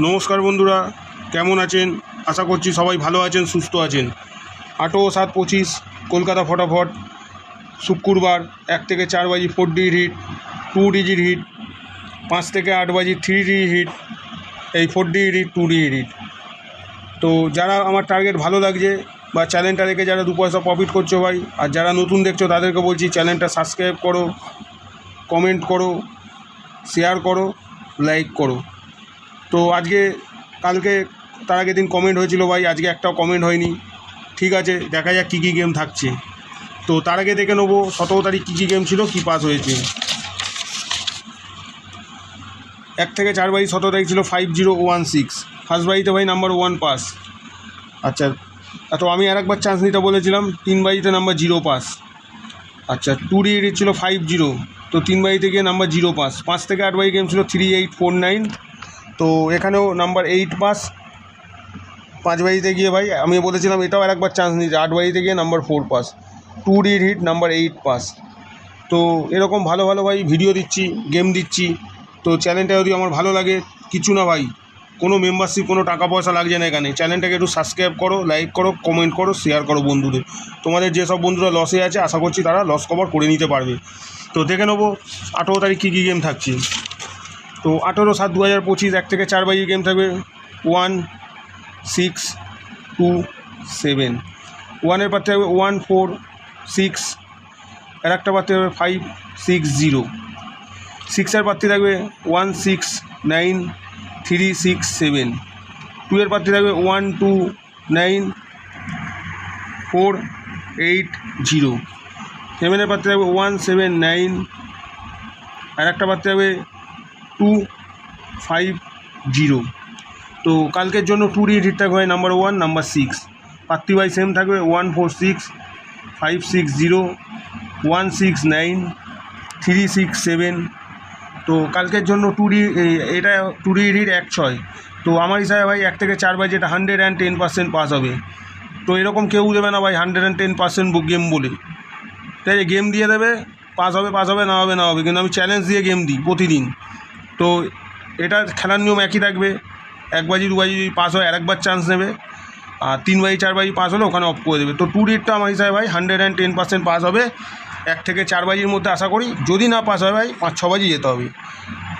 নমস্কার বন্ধুরা, কেমন আছেন? আশা করছি সবাই ভালো আছেন, সুস্থ আছেন। 8/7/25 কলকাতা ফটাফট, শুক্রবার 1 থেকে 4 বাজি 4 ডিজিট হিট, 2 ডিজিট হিট, 5 থেকে 8 বাজি 3 ডিজিট হিট, এই 4 ডিজিট হিট, 2 ডিজিট হিট। তো যারা আমার টার্গেট ভালো লাগছে বা চ্যানেলটা দেখে যারা 2 পয়সা প্রফিট করছো ভাই, আর যারা নতুন দেখছো তাদেরকে বলছি চ্যানেলটা সাবস্ক্রাইব করো, কমেন্ট করো, শেয়ার করো, লাইক করো। তো কালকে তার আগের দিন কমেন্ট হয়েছিল ভাই, আজকে একটাও কমেন্ট হয়নি। ঠিক আছে, দেখা যাক কী কী গেম থাকছে। তো তার আগে দেখে নেবো 17 তারিখ কী কী গেম ছিল, কী পাস হয়েছে। 1 থেকে 4 বাজি 17 তারিখ ছিল 5016, ফার্স্ট বাজিতে ভাই নাম্বার 1 পাস। আচ্ছা, তো আমি আরেকবার চান্স নিতে বলেছিলাম, 3 বাজিতে নাম্বার 0 পাস। আচ্ছা, 2 ডিজিট ছিল 50, তো 3 বাজিতে গিয়ে নাম্বার 0 পাস। 5 থেকে 8 বাজি গেম ছিল 3849, তো এখানেও নাম্বার 8 পাস। 5 বাজিতে গিয়ে ভাই আমি বলেছিলাম এটাও আরেকবার চান্স নিয়েছে, 8 বাজিতে গিয়ে number 4 pass. 2 digit hit number 8 pass. তো এরকম ভালো ভালো ভাই ভিডিও দিচ্ছি, গেম দিচ্ছি। তো চ্যানেলটা যদি আমার ভালো লাগে, কিছু না ভাই, কোনো মেম্বারশিপ, কোনো টাকা পয়সা লাগছে না এখানে। চ্যানেলটাকে একটু সাবস্ক্রাইব করো, লাইক করো, কমেন্ট করো, শেয়ার করো বন্ধুদের। তোমাদের যেসব বন্ধুরা লসে আছে, আশা করছি তারা লস কভার করে নিতে পারবে। তো দেখে নেবো 18 তারিখ কী কী গেম থাকছে। তো 18/7/2025 1 থেকে 4 বাজি গেম থাকবে 1 6 2 7। 1-এর পার থাকবে 1 4 6, আর একটা পাত্রে থাকবে 5 6 0। 6-এর পাত্রে থাকবে 1 6 9 3 6 7। 2-এর পাত্রে থাকবে 1 2 9 4 8 0। 7-এর পাত্রে থাকবে 1 7 9, আর একটা পাত্রে থাকবে 2 5 0। তো কালকের জন্য 2 ডিজিট হিট থাকবে নাম্বার 1 নাম্বার 6। পাত্রি বাই সেম থাকবে 1 4 6 5 6 0 1 6 9 3 6 7। তো কালকের জন্য এটা 2 ডিজিট হিট 1 6। তো আমার হিসাবে ভাই 1 থেকে 4 বাজে এটা 110% পাস হবে। তো এরকম কেউ দেবে না ভাই 110% গেম বলে, ঠিক আছে? গেম দিয়ে দেবে, পাস হবে পাস হবে, না হবে না হবে, কিন্তু আমি চ্যালেঞ্জ দিয়ে গেম দিই প্রতিদিন। তো এটা খেলার নিয়ম একই থাকবে। 1 বাজি 2 বাজি যদি পাস হয় আরেকবার চান্স নেবে, আর 3 বাজি 4 বাজি পাস হলে ওখানে অফ করে দেবে। তো 2 ডিজিটটা আমার হিসাবে ভাই 110% পাস হবে। 1 থেকে 4 বাজির মধ্যে আশা করি, যদি না পাস হয় ভাই 5-6 বাজি যেতে হবে।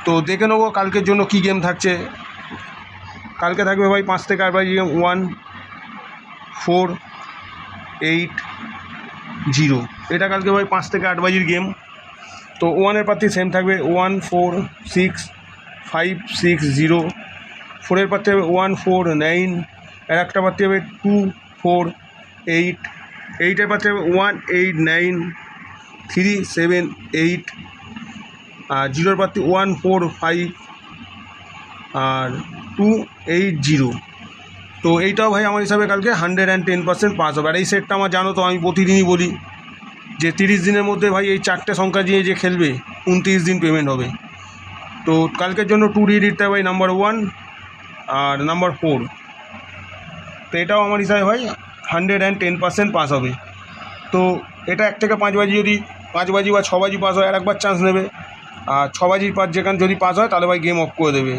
তো দেখে নেবো কালকের জন্য কী গেম থাকছে। কালকে থাকবে ভাই 5 থেকে 8 বাজি গেম 1 4 8 0। এটা কালকে ভাই 5 থেকে 8 বাজির গেম। তো 1-এর প্রার্থী সেম থাকবে 1 4 6 5 6 0। 4-এর প্রার্থী হবে 1 4 9, আর একটা প্রার্থী হবে 2 4 8। 8-এর প্রার্থী হবে 1 8 9 3 7 8, আর 0-এর প্রার্থী 1 4 5 আর 2 8 0। তো এইটাও ভাই আমার হিসাবে কালকে 110% পাস হবে। আর এই সেটটা আমার জানো তো, আমি প্রতিদিনই বলি যে 30 দিনের মধ্যে ভাই এই 4টে সংখ্যা দিয়ে যে খেলবে 29 দিন পেমেন্ট হবে। তো কালকের জন্য 2 ডিজিটটা ভাই নাম্বার 1 আর নাম্বার 4। তো এটাও আমার হিসাবে ভাই 110% পাস হবে। তো এটা 1 থেকে 5 বাজি যদি 5 বাজি বা 6 বাজি পাস হয় আরেকবার চান্স নেবে, আর 6 বাজির পাস যেখানে যদি পাস হয় তাহলে ভাই গেম অফ করে দেবে।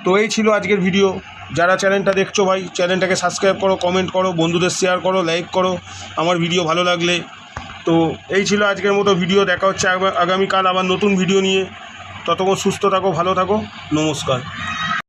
তো এই ছিল আজকের ভিডিও। যারা চ্যানেলটা দেখছো ভাই, চ্যানেলটাকে সাবস্ক্রাইব করো, কমেন্ট করো, বন্ধুদের শেয়ার করো, লাইক করো আমার ভিডিও ভালো লাগলে। তো এই ছিল আজকের মতো ভিডিও। দেখা হচ্ছে আগামীকাল আবার নতুন ভিডিও নিয়ে। ততক্ষণ সুস্থ থাকো, ভালো থাকো, নমস্কার।